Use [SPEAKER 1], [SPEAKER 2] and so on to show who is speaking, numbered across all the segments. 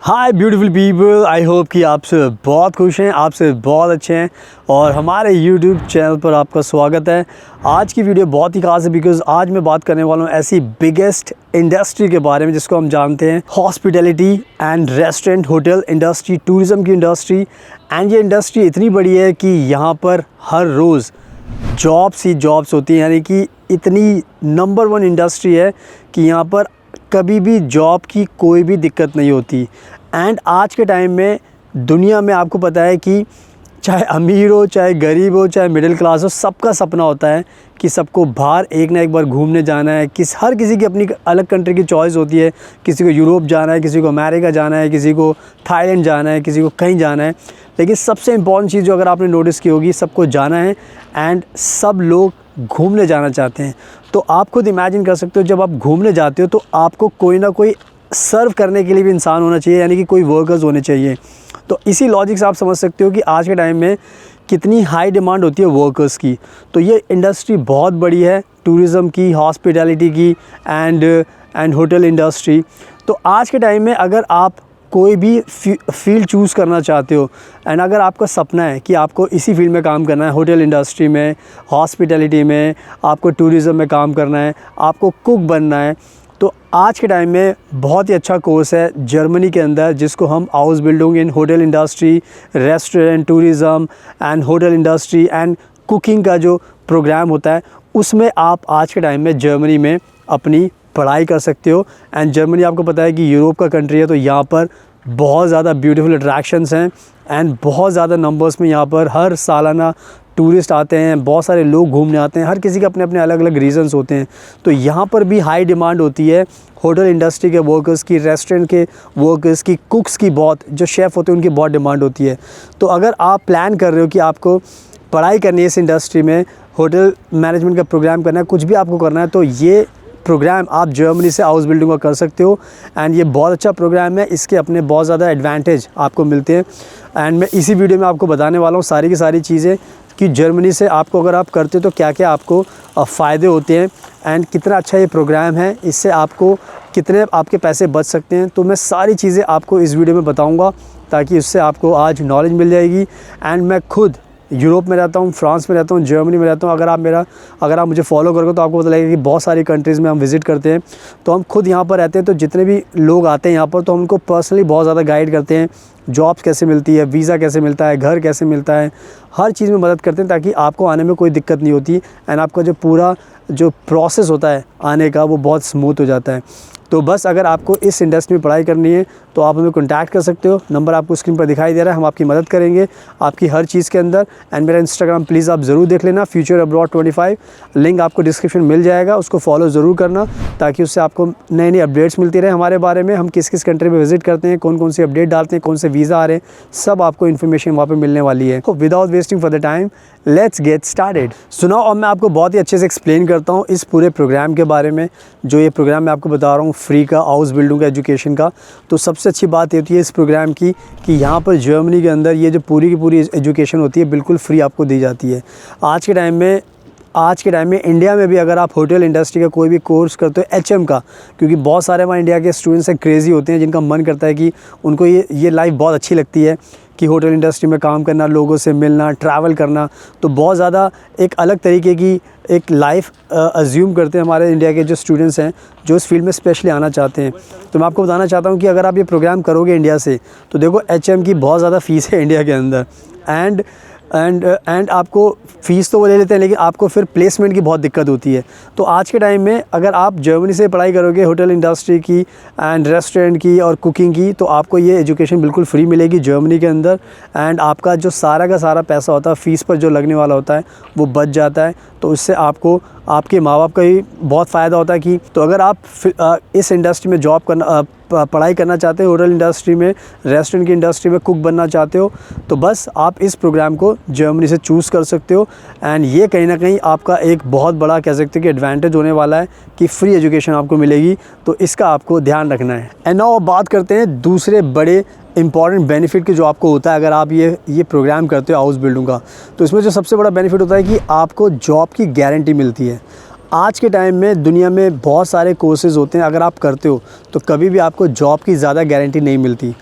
[SPEAKER 1] Hi beautiful people, I hope कि आप सब बहुत खुश हैं, आप सब बहुत अच्छे हैं और हमारे यूट्यूब चैनल पर आपका स्वागत है। आज की वीडियो बहुत ही खास है बिकॉज़ आज मैं बात करने वाला हूँ ऐसी बिगेस्ट इंडस्ट्री के बारे में जिसको हम जानते हैं hospitality and restaurant hotel industry, tourism की इंडस्ट्री। एंड ये इंडस्ट्री इतनी बड़ी है कि यहाँ पर हर रोज़ जॉब्स ही जॉब्स होती हैं, यानी कि इतनी नंबर 1 इंडस्ट्री है कि यहाँ पर कभी भी जॉब की कोई भी दिक्कत नहीं होती। एंड आज के टाइम में दुनिया में आपको पता है कि चाहे अमीर हो, चाहे गरीब हो, चाहे मिडिल क्लास हो, सबका सपना होता है कि सबको बाहर एक ना एक बार घूमने जाना है। हर किसी की अपनी अलग कंट्री की चॉइस होती है। किसी को यूरोप जाना है, किसी को अमेरिका जाना है, किसी को थाईलैंड जाना है, किसी को कहीं जाना है। लेकिन सबसे इम्पॉर्टेंट चीज़ जो अगर आपने नोटिस की होगी, सबको जाना है एंड सब लोग घूमने जाना चाहते हैं। तो आप खुद इमेजिन कर सकते हो, जब आप घूमने जाते हो तो आपको कोई ना कोई सर्व करने के लिए भी इंसान होना चाहिए, यानी कि कोई वर्कर्स होने चाहिए। तो इसी लॉजिक से आप समझ सकते हो कि आज के टाइम में कितनी हाई डिमांड होती है वर्कर्स की। तो ये इंडस्ट्री बहुत बड़ी है, टूरिज़म की, हॉस्पिटैलिटी की एंड होटल इंडस्ट्री। तो आज के टाइम में अगर आप कोई भी फील्ड चूज़ करना चाहते हो एंड अगर आपका सपना है कि आपको इसी फील्ड में काम करना है, होटल इंडस्ट्री में, हॉस्पिटैलिटी में, आपको टूरिज़म में काम करना है, आपको कुक बनना है, तो आज के टाइम में बहुत ही अच्छा कोर्स है जर्मनी के अंदर जिसको हम house building in hotel industry, restaurant, tourism and hotel industry and cooking का जो प्रोग्राम होता है, उसमें आप आज के टाइम में जर्मनी में अपनी पढ़ाई कर सकते हो। एंड जर्मनी आपको पता है कि यूरोप का कंट्री है, तो यहाँ पर बहुत ज़्यादा ब्यूटीफुल अट्रैक्शंस हैं एंड बहुत ज़्यादा नंबर्स में यहाँ पर हर सालाना टूरिस्ट आते हैं, बहुत सारे लोग घूमने आते हैं। हर किसी के अपने अपने अलग अलग रीज़न्स होते हैं। तो यहाँ पर भी हाई डिमांड होती है होटल इंडस्ट्री के वर्कर्स की, रेस्टोरेंट के वर्कर्स की, कुक्स की, बहुत जो शेफ़ होते हैं उनकी बहुत डिमांड होती है। तो अगर आप प्लान कर रहे हो कि आपको पढ़ाई करनी है इस इंडस्ट्री में, होटल मैनेजमेंट का प्रोग्राम करना है, कुछ भी आपको करना है, तो ये प्रोग्राम आप जर्मनी से हाउस बिल्डिंग का कर सकते हो। एंड ये बहुत अच्छा प्रोग्राम है, इसके अपने बहुत ज़्यादा एडवांटेज आपको मिलते हैं। एंड मैं इसी वीडियो में आपको बताने वाला हूँ सारी की सारी चीज़ें कि जर्मनी से आपको अगर आप करते हो तो क्या क्या आपको फ़ायदे होते हैं एंड कितना अच्छा ये प्रोग्राम है, इससे आपको कितने आपके पैसे बच सकते हैं। तो मैं सारी चीज़ें आपको इस वीडियो में बताऊँगा ताकि उससे आपको आज नॉलेज मिल जाएगी। एंड मैं खुद यूरोप में रहता हूँ, फ्रांस में रहता हूँ, जर्मनी में रहता हूँ। अगर आप मुझे फॉलो करोगे तो आपको पता लगेगा कि बहुत सारी कंट्रीज़ में हम विज़िट करते हैं। तो हम खुद यहाँ पर रहते हैं, तो जितने भी लोग आते हैं यहाँ पर तो हम उनको पर्सनली बहुत ज़्यादा गाइड करते हैं। जॉब्स कैसे मिलती है, वीज़ा कैसे मिलता है, घर कैसे मिलता है, हर चीज़ में मदद करते हैं ताकि आपको आने में कोई दिक्कत नहीं होती एंड आपका जो पूरा जो प्रोसेस होता है आने का वो बहुत स्मूथ हो जाता है। तो बस अगर आपको इस इंडस्ट्री में पढ़ाई करनी है तो आप हमें कॉन्टैक्ट कर सकते हो। नंबर आपको स्क्रीन पर दिखाई दे रहा है, हम आपकी मदद करेंगे आपकी हर चीज़ के अंदर। एंड मेरा इंस्टाग्राम प्लीज़ आप ज़रूर देख लेना, फ्यूचर अब्रॉड 25, लिंक आपको डिस्क्रिप्शन मिल जाएगा, उसको फॉलो ज़रूर करना ताकि उससे आपको नई नई अपडेट्स मिलती रहे हमारे बारे में। हम किस किस कंट्री में विजिट करते हैं, कौन कौन सी अपडेट डालते हैं, कौन से वीज़ा आ रहे हैं, सब आपको इन्फॉर्मेशन वहाँ पर मिलने वाली है। तो without wasting for the time let's get started. सुनाओ, अब मैं आपको बहुत ही अच्छे से एक्सप्लेन करता हूँ इस पूरे प्रोग्राम के बारे में। जो ये प्रोग्राम मैं आपको बता रहा हूँ फ्री का, हाउस बिल्डिंग का, एजुकेशन का। तो सबसे अच्छी बात ये होती है इस प्रोग्राम की कि यहाँ पर जर्मनी के अंदर ये जो पूरी की पूरी एजुकेशन होती है बिल्कुल फ्री आपको दी जाती है। आज के टाइम में इंडिया में भी अगर आप होटल इंडस्ट्री का कोई भी कोर्स करते हो, एचएम का, क्योंकि बहुत सारे वहाँ इंडिया के स्टूडेंट्स हैं क्रेज़ी होते हैं जिनका मन करता है कि उनको ये लाइफ बहुत अच्छी लगती है कि होटल इंडस्ट्री में काम करना, लोगों से मिलना, ट्रैवल करना। तो बहुत ज़्यादा एक अलग तरीके की एक लाइफ अज्यूम करते हैं हमारे इंडिया के जो स्टूडेंट्स हैं जो इस फील्ड में स्पेशली आना चाहते हैं। तो मैं आपको बताना चाहता हूँ कि अगर आप ये प्रोग्राम करोगे इंडिया से तो देखो एचएम की बहुत ज़्यादा फ़ीस है इंडिया के अंदर। एंड आपको फ़ीस तो वो ले लेते हैं लेकिन आपको फिर प्लेसमेंट की बहुत दिक्कत होती है। तो आज के टाइम में अगर आप जर्मनी से पढ़ाई करोगे होटल इंडस्ट्री की एंड रेस्टोरेंट की और कुकिंग की, तो आपको ये एजुकेशन बिल्कुल फ्री मिलेगी जर्मनी के अंदर। एंड आपका जो सारा का सारा पैसा होता है फ़ीस पर जो लगने वाला होता है वो बच जाता है। तो इससे आपको आपके माँ बाप का ही बहुत फ़ायदा होता है कि तो अगर आप इस इंडस्ट्री में जॉब करना पढ़ाई करना चाहते हो, होटल इंडस्ट्री में, रेस्टोरेंट की इंडस्ट्री में कुक बनना चाहते हो, तो बस आप इस प्रोग्राम को जर्मनी से चूज़ कर सकते हो। एंड ये कहीं ना कहीं आपका एक बहुत बड़ा कह सकते हो कि एडवांटेज होने वाला है कि फ्री एजुकेशन आपको मिलेगी, तो इसका आपको ध्यान रखना है। एंड नाउ अब बात करते हैं दूसरे बड़े इंपॉर्टेंट बेनिफिट की जो आपको होता है अगर आप ये प्रोग्राम करते हो हाउस बिल्डिंग का। तो इसमें जो सबसे बड़ा बेनिफिट होता है कि आपको जॉब की गारंटी मिलती है। आज के टाइम में दुनिया में बहुत सारे कोर्सेज़ होते हैं, अगर आप करते हो तो कभी भी आपको जॉब की ज़्यादा गारंटी नहीं मिलती,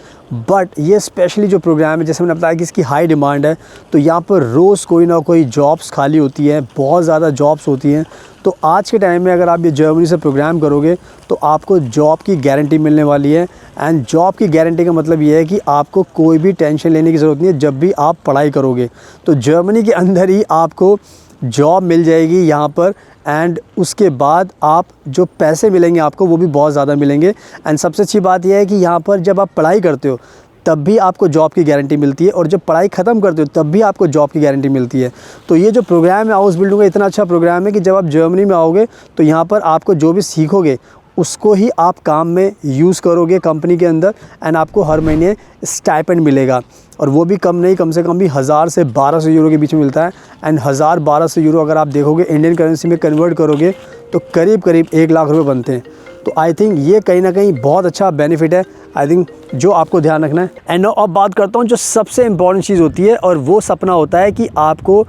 [SPEAKER 1] बट ये स्पेशली जो प्रोग्राम है, जैसे मैंने बताया कि इसकी हाई डिमांड है, तो यहाँ पर रोज़ कोई ना कोई जॉब्स खाली होती है, बहुत ज़्यादा जॉब्स होती हैं। तो आज के टाइम में अगर आप ये जर्मनी से प्रोग्राम करोगे तो आपको जॉब की गारंटी मिलने वाली है। एंड जॉब की गारंटी का मतलब ये है कि आपको कोई भी टेंशन लेने की ज़रूरत नहीं है जब भी आप पढ़ाई करोगे। तो जर्मनी के अंदर ही आपको जॉब मिल जाएगी यहाँ पर, एंड उसके बाद आप जो पैसे मिलेंगे आपको वो भी बहुत ज़्यादा मिलेंगे। एंड सबसे अच्छी बात यह है कि यहाँ पर जब आप पढ़ाई करते हो तब भी आपको जॉब की गारंटी मिलती है, और जब पढ़ाई ख़त्म करते हो तब भी आपको जॉब की गारंटी मिलती है। तो ये जो प्रोग्राम है हाउस बिल्डिंग का, इतना अच्छा प्रोग्राम है कि जब आप जर्मनी में आओगे तो यहाँ पर आपको जो भी सीखोगे उसको ही आप काम में यूज़ करोगे कंपनी के अंदर, एंड आपको हर महीने स्टाइपेंड मिलेगा, और वो भी कम नहीं, कम से कम भी 1000 से 1200 यूरो के बीच में मिलता है। एंड 1000-1200 यूरो अगर आप देखोगे इंडियन करेंसी में कन्वर्ट करोगे तो करीब करीब 1 लाख रुपये बनते हैं। तो आई थिंक ये कहीं ना कहीं बहुत अच्छा बेनिफिट है, आई थिंक जो आपको ध्यान रखना है। एंड अब बात करता हूँ जो सबसे इम्पॉर्टेंट चीज़ होती है, और वो सपना होता है कि आपको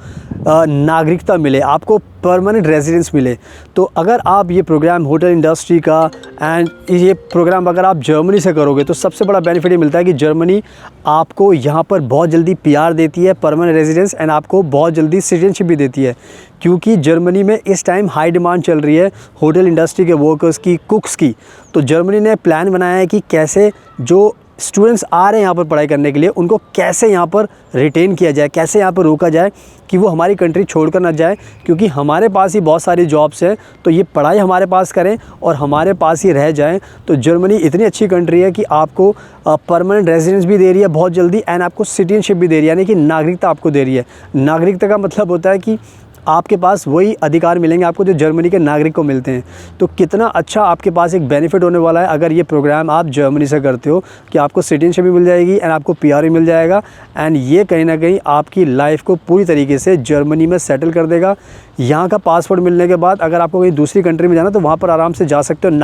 [SPEAKER 1] नागरिकता मिले, आपको परमानेंट रेजिडेंस मिले। तो अगर आप ये प्रोग्राम होटल इंडस्ट्री का एंड ये प्रोग्राम अगर आप जर्मनी से करोगे तो सबसे बड़ा बेनिफिट ये मिलता है कि जर्मनी आपको यहाँ पर बहुत जल्दी पीआर देती है, परमानेंट रेजिडेंस, एंड आपको बहुत जल्दी सिटीजनशिप भी देती है, क्योंकि जर्मनी में इस टाइम हाई डिमांड चल रही है होटल इंडस्ट्री के वर्कर्स की, कुक्स की। तो जर्मनी ने प्लान बनाया है कि कैसे जो स्टूडेंट्स आ रहे हैं यहाँ पर पढ़ाई करने के लिए उनको कैसे यहाँ पर रिटेन किया जाए, कैसे यहाँ पर रोका जाए कि वो हमारी कंट्री छोड़कर ना जाए, क्योंकि हमारे पास ही बहुत सारी जॉब्स हैं, तो ये पढ़ाई हमारे पास करें और हमारे पास ही रह जाएं। तो जर्मनी इतनी अच्छी कंट्री है कि आपको परमानेंट रेजिडेंस भी दे रही है बहुत जल्दी, एंड आपको सिटीजनशिप भी दे रही है, यानी कि नागरिकता आपको दे रही है। नागरिकता का मतलब होता है कि आपके पास वही अधिकार मिलेंगे आपको जो जर्मनी के नागरिक को मिलते हैं। तो कितना अच्छा आपके पास एक बेनिफिट होने वाला है अगर ये प्रोग्राम आप जर्मनी से करते हो, कि आपको सिटीजनशिप भी मिल जाएगी एंड आपको पीआर भी मिल जाएगा, एंड ये कहीं ना कहीं आपकी लाइफ को पूरी तरीके से जर्मनी में सेटल कर देगा। यहाँ का पासपोर्ट मिलने के बाद अगर आपको कहीं दूसरी कंट्री में जाना तो वहाँ पर आराम से जा सकते हो।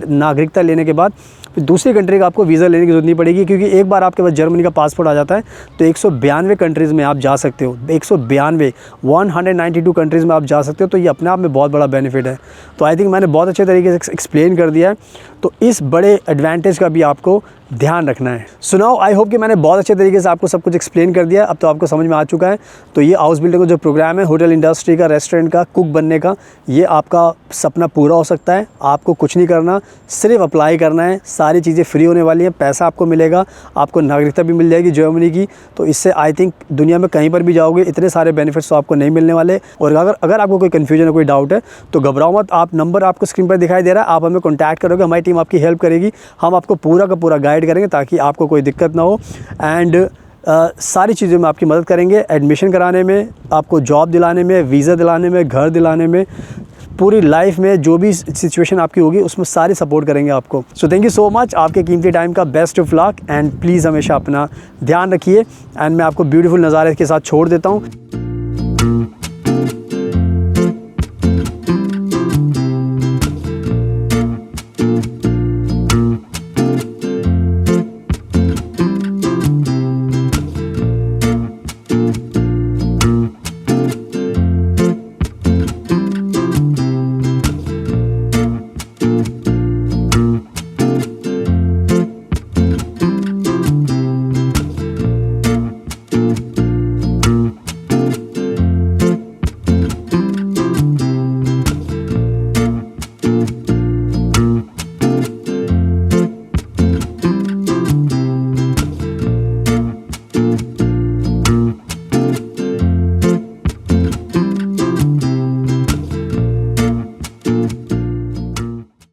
[SPEAKER 1] नागरिकता लेने के बाद फिर दूसरी कंट्री का आपको वीज़ा लेने की ज़रूरत नहीं पड़ेगी, क्योंकि एक बार आपके पास जर्मनी का पासपोर्ट आ जाता है तो 192 कंट्रीज़ में आप जा सकते हो। 192 कंट्रीज़ में आप जा सकते हो। तो ये अपने आप में बहुत बड़ा बेनिफिट है। तो आई थिंक मैंने बहुत अच्छे तरीके से एक्सप्लेन कर दिया है। तो इस बड़े एडवांटेज का भी आपको ध्यान रखना है। सुनाओ, आई होप कि मैंने बहुत अच्छे तरीके से आपको सब कुछ एक्सप्लेन कर दिया। अब तो आपको समझ में आ चुका है। तो ये हाउस बिल्डिंग का जो प्रोग्राम है होटल इंडस्ट्री का, रेस्टोरेंट का, कुक बनने का, ये आपका सपना पूरा हो सकता है। आपको कुछ नहीं करना, सिर्फ अप्लाई करना है। सारी चीज़ें फ्री होने वाली हैं, पैसा आपको मिलेगा, आपको नागरिकता भी मिल जाएगी जर्मनी की। तो इससे आई थिंक दुनिया में कहीं पर भी जाओगे इतने सारे बेनिफिट्स तो आपको नहीं मिलने वाले। और अगर आपको कोई कन्फ्यूजन है, कोई डाउट है, तो घबराओ मत। आप नंबर आपको स्क्रीन पर दिखाई दे रहा है, आप हमें कॉन्टैक्ट करोगे, हमारी टीम आपकी हेल्प करेगी। हम आपको पूरा का पूरा गाइड करेंगे ताकि आपको कोई दिक्कत ना हो। एंड सारी चीज़ों में आपकी मदद करेंगे, एडमिशन कराने में, आपको जॉब दिलाने में, वीज़ा दिलाने में, घर दिलाने में, पूरी लाइफ में जो भी सिचुएशन आपकी होगी उसमें सारी सपोर्ट करेंगे आपको। So thank you so much. आपके कीमती टाइम का best of luck, and please हमेशा अपना ध्यान रखिए। एंड मैं आपको ब्यूटीफुल नज़ारे के साथ छोड़ देता हूँ।